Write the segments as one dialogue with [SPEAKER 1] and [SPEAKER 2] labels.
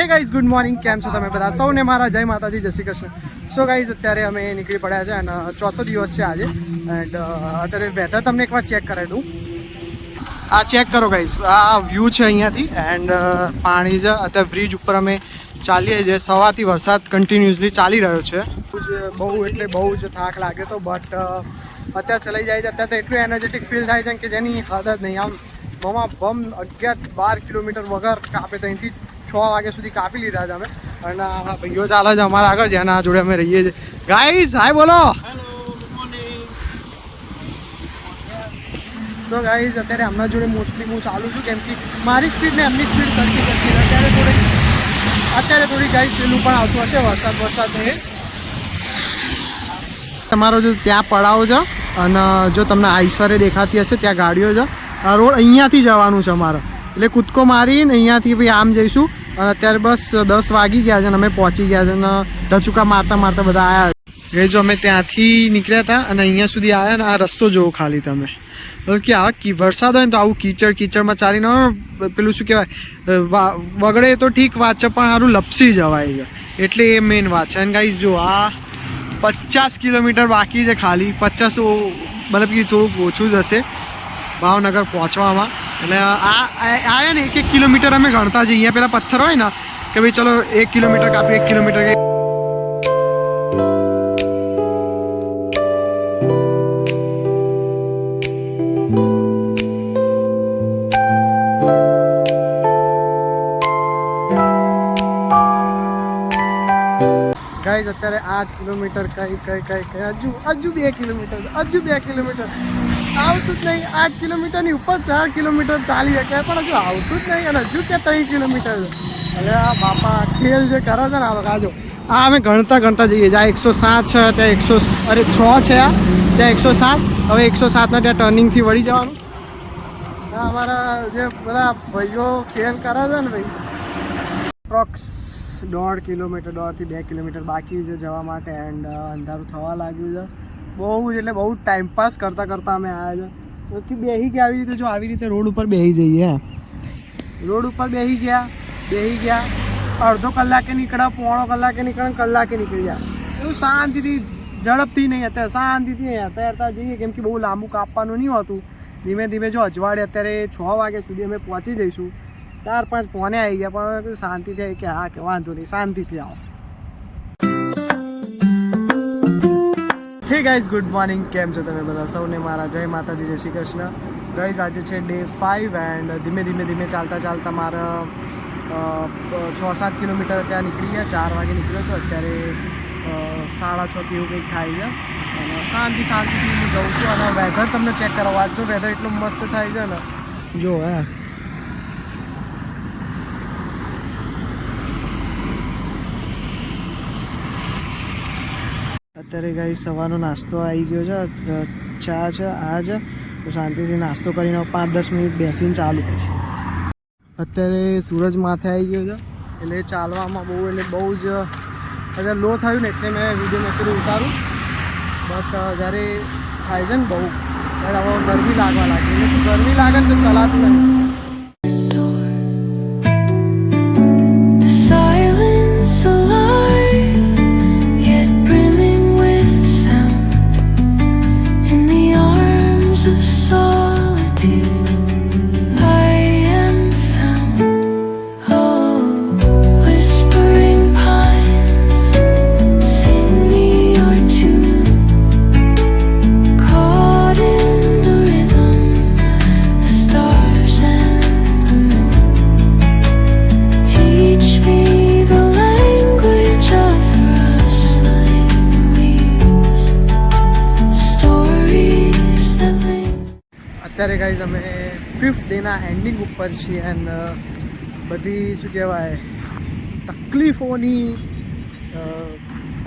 [SPEAKER 1] Hey guys, good morning. કેમ છો તમે બધા? સૌને મારા જય માતાજી, જય શ્રી કૃષ્ણ. સો ગાઈઝ, અત્યારે અમે નીકળી પડ્યા છે અને ચોથો દિવસ છે આજે. એન્ડ અત્યારે વેધર તમને એકવાર ચેક કરાવી દઉં. આ ચેક કરો ગાઈઝ, આ વ્યૂ છે અહીંયાથી. એન્ડ પાણી છે. અત્યારે બ્રિજ ઉપર અમે ચાલીએ છીએ. સવારથી વરસાદ કન્ટિન્યુઅસલી ચાલી રહ્યો છે. બહુ એટલે બહુ જ થાક લાગે તો, બટ અત્યારે ચલાઈ જાય છે. અત્યારે તો એટલું એનર્જેટિક ફીલ થાય છે કે જેની હદ જ નહીં. આમ બમ 11-12 કિલોમીટર વગર કાપે. તો અહીંથી 6 વાગ્યા સુધી કાપી લીધા છે અમે. અને આ ભાઈઓ ચાલે છે અમારા આગળ, જેના જોડે અમે રહીએ છીએ. ગાઈઝ હાય બોલો. તો ગાઈઝ, અત્યારે એમના જોડે મોસ્ટલી હું ચાલું છું, કેમ કે મારી સ્પીડ ને એમની સ્પીડ સરખી કરતી. અત્યારે થોડી ગાઈઝ પેલું પણ આવતું હશે વરસાદ એ. તમારો જો ત્યાં પડાવ છે અને જો તમને આઈસરે દેખાતી હશે ત્યાં ગાડીઓ છે. આ રોડ અહીંયાથી જવાનું છે અમારે, એટલે કૂદકો મારીને અહીંયાથી ભાઈ આમ જઈશું. અને અત્યારે બસ 10 વાગી ગયા છે અને અમે પહોંચી ગયા છે. અને ઢચુકા મારતા મારતા બધા આવ્યા એ જો અમે ત્યાંથી નીકળ્યા હતા અને અહીંયા સુધી આવ્યા. ને આ રસ્તો જોવો ખાલી તમે કે આવા વરસાદ હોય ને તો આવું કીચડમાં ચાલીને પેલું શું કહેવાય, વગડે તો ઠીક વાત છે, પણ સારું લપસી જવાય છે. એટલે એ મેઇન વાત છે. અને ગાઈઝ જો આ 50 કિલોમીટર બાકી છે ખાલી. 50 મતલબ કે થોડુંક ઓછું જ હશે ભાવનગર પહોંચવામાં. એટલે આ ને 1 કિલોમીટર અમે ગણતા જઈએ. અહીંયા પેલા પથ્થર હોય ને કે ભાઈ ચલો 1 કિલોમીટર કાપી 1 કિલોમીટર. ગાઈઝ અત્યારે 8 કિલોમીટર હજુ 2 કિલોમીટર આવતું જ નહીં. 8 કિલોમીટરની ઉપર 4 કિલોમીટર ચાલી શકાય, પણ હજુ આવતું જ નહીં. અને હજુ કે 3 કિલોમીટર. એટલે આ બાપા ખેલ જે કરે છે ને આ લોકો. આ અમે ગણતા જઈએ. જ્યાં 107 છે ત્યાં 6 છે, ત્યાં 107. હવે 107ના ત્યાં ટર્નિંગથી વળી જવાનું. અમારા જે બધા ભાઈઓ ખેલ કરે છે ને ભાઈ, અપ્રોક્સ 1.5 કિલોમીટર 1.5 થી 2 કિલોમીટર બાકી છે જવા માટે. એન્ડ અંધારું થવા લાગ્યું છે બહુ જ. એટલે બહુ ટાઈમપાસ કરતાં અમે આવ્યા છે. તો બેસી ગયા આવી રીતે. જો આવી રીતે રોડ ઉપર બેસી જઈએ. રોડ ઉપર બેસી ગયા અડધો કલાકે નીકળ્યા, પોણો કલાકે નીકળ્યા, કલાકે નીકળી ગયા. એવું શાંતિથી ઝડપથી નહીં. અત્યારે શાંતિથી તૈયાર જઈએ, કેમ કે બહુ લાંબુ કાપવાનું નહીં હોતું. ધીમે ધીમે જો અજવાળે અત્યારે 6 વાગ્યા સુધી અમે પહોંચી જઈશું. 4-5 પોને આવી ગયા, પણ શાંતિથી આવી કે હા કે વાંધો નહીં, શાંતિથી આવો. Hey guys, good morning. કેમ છો તમે બધા? સૌને મારા જય માતાજી, જય શ્રી કૃષ્ણ. ગાઈઝ આજે છે ડે 5 એન્ડ ધીમે ચાલતા મારા 6-7 કિલોમીટર ત્યાં નીકળી ગયા. 4 વાગે નીકળ્યો તો અત્યારે 6:30 કે એવું કંઈક થાય છે. અને શાંતિથી હું જઉં છું. અને વેધર તમને ચેક કરાવો. આજનો વેધર એટલો મસ્ત થાય છે ને, જો અત્યારે ગાઈ સવારનો નાસ્તો આવી ગયો છે. ચા છે, આ છે. તો શાંતિથી નાસ્તો કરીને 5-10 મિનિટ બેસીને ચાલુ પછી. અત્યારે સૂરજ માથે આવી ગયો છે, એટલે ચાલવામાં બહુ જ અત્યારે લો થયું ને, એટલે મેં વિડીયો મેં ઉતારું. બટ જ્યારે થાય છે ને બહુ, ત્યારે હવે ગરમી લાગવા લાગી. એટલે શું ગરમી લાગે ને તો ચલાતું નહીં. અત્યારે ગાઈઝ અમે 5th ડેના એન્ડિંગ ઉપર છીએ. એન્ડ બધી શું કહેવાય તકલીફોની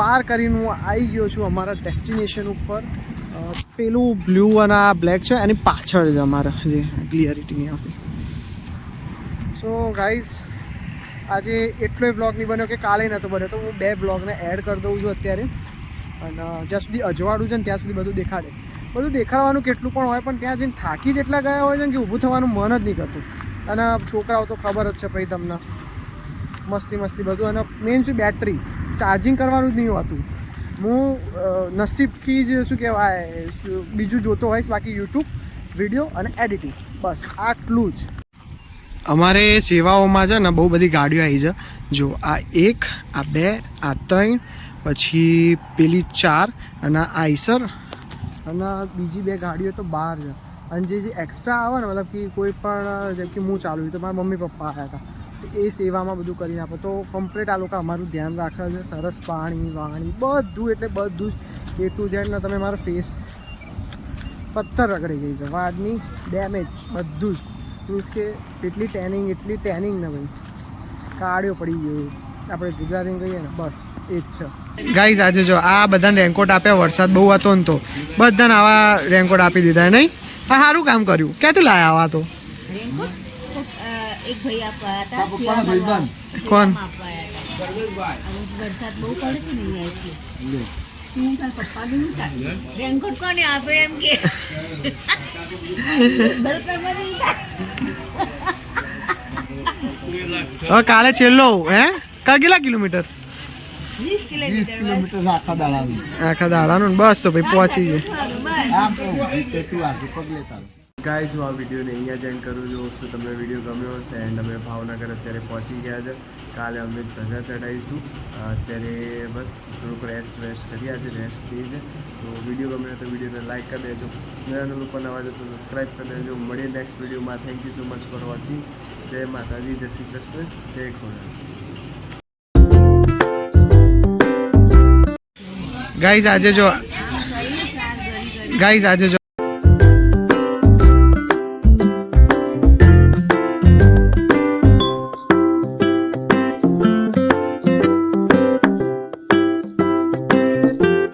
[SPEAKER 1] પાર કરીને હું આવી ગયો છું અમારા ડેસ્ટિનેશન ઉપર. પેલું બ્લુ અને આ બ્લેક છે, એની પાછળ છે અમારા જે ક્લિયરિટી નહીં આવતી. સો ગાઈઝ આજે એટલો બ્લોગ નહીં બન્યો કે કાલે નહોતો બન્યો, તો હું 2 બ્લોગને એડ કરી દઉં છું અત્યારે. અને જ્યાં સુધી અજવાળું છે ને ત્યાં સુધી બધું દેખાડે. બધું દેખાડવાનું કેટલું પણ હોય, પણ ત્યાં જઈને થાકી જેટલા ગયા હોય છે ને કે ઊભું થવાનું મન જ નહીં કરતું. અને છોકરાઓ તો ખબર જ છે ભાઈ તમને, મસ્તી બધું. અને મેઇન શું બેટરી ચાર્જિંગ કરવાનું જ નહીં હોતું. હું નસીબથી જ શું કહેવાય બીજું જોતો હોઈશ, બાકી યુટ્યુબ વિડીયો અને એડિટિંગ, બસ આટલું જ. અમારે સેવાઓમાં છે ને બહુ બધી ગાડીઓ આવી છે. જો આ 1, આ 2, આ 3, પછી પેલી 4 અને આ આઈસર અને બીજી 2 ગાડીઓ તો બહાર છે. અને જે એક્સ્ટ્રા આવે ને, મતલબ કે કોઈ પણ જેમ કે હું ચાલુ તો મારા મમ્મી પપ્પા આવ્યા હતા, એ સેવામાં બધું કરીને આપો. તો કમ્પ્લીટ આ લોકો અમારું ધ્યાન રાખે છે. સરસ પાણી વાણી બધું, એટલે બધું જ A to Z. ને તમે મારો ફેસ પથ્થર રગડી ગઈ છે, વાળની ડેમેજ બધું જ. મીન્સ કે એટલી ટેનિંગ ને ભાઈ કાળિયો પડી ગયો, આપણે ગુજરાતીમાં કહીએ ને, બસ એ જ છે. ગાઈઝ આજે જો આ બધાને રેનકોટ આપ્યા. વરસાદ બહુ હતો ને તો બધાને આવા રેનકોટ આપી દીધા. નહીં, આ સારું કામ કર્યું. ક્યાંથી લાયા આવા તો?
[SPEAKER 2] એક ભાઈ આપવા હતા.
[SPEAKER 1] કોણ?
[SPEAKER 2] વરસાદ બહુ પડે છે ને અહીંયાથી. હું તાર પપ્પા રેનકોટ કોને આપે એમ કે
[SPEAKER 1] હવે કાલે છેલ્લો હે કેટલા કિલોમીટર?
[SPEAKER 2] 20 કિલોમીટર
[SPEAKER 1] આખા દાડાનું. બસ તો ભાઈ પહોંચી જાય. ગાઈઝ હું આ વિડીયોને અહીંયા જ એન્ડ કરું છું. શું તમને વિડીયો ગમ્યો હશે? એન્ડ અમે ભાવનગર અત્યારે પહોંચી ગયા છે. કાલે અમે ધજા ચડાવીશું. અત્યારે બસ થોડુંક રેસ્ટ કર્યા છે, રેસ્ટ થઈ છે. તો વિડીયો ગમે તો વિડીયોને લાઈક કરી દેજો. નવા લોકો નવા છે તો સબસ્ક્રાઈબ કરી દેજો. મળીએ નેક્સ્ટ વિડીયોમાં. Thank you so much for watching. જય માતાજી, જય શ્રી કૃષ્ણ, જય ખોડા. ગાઈઝ આજે જો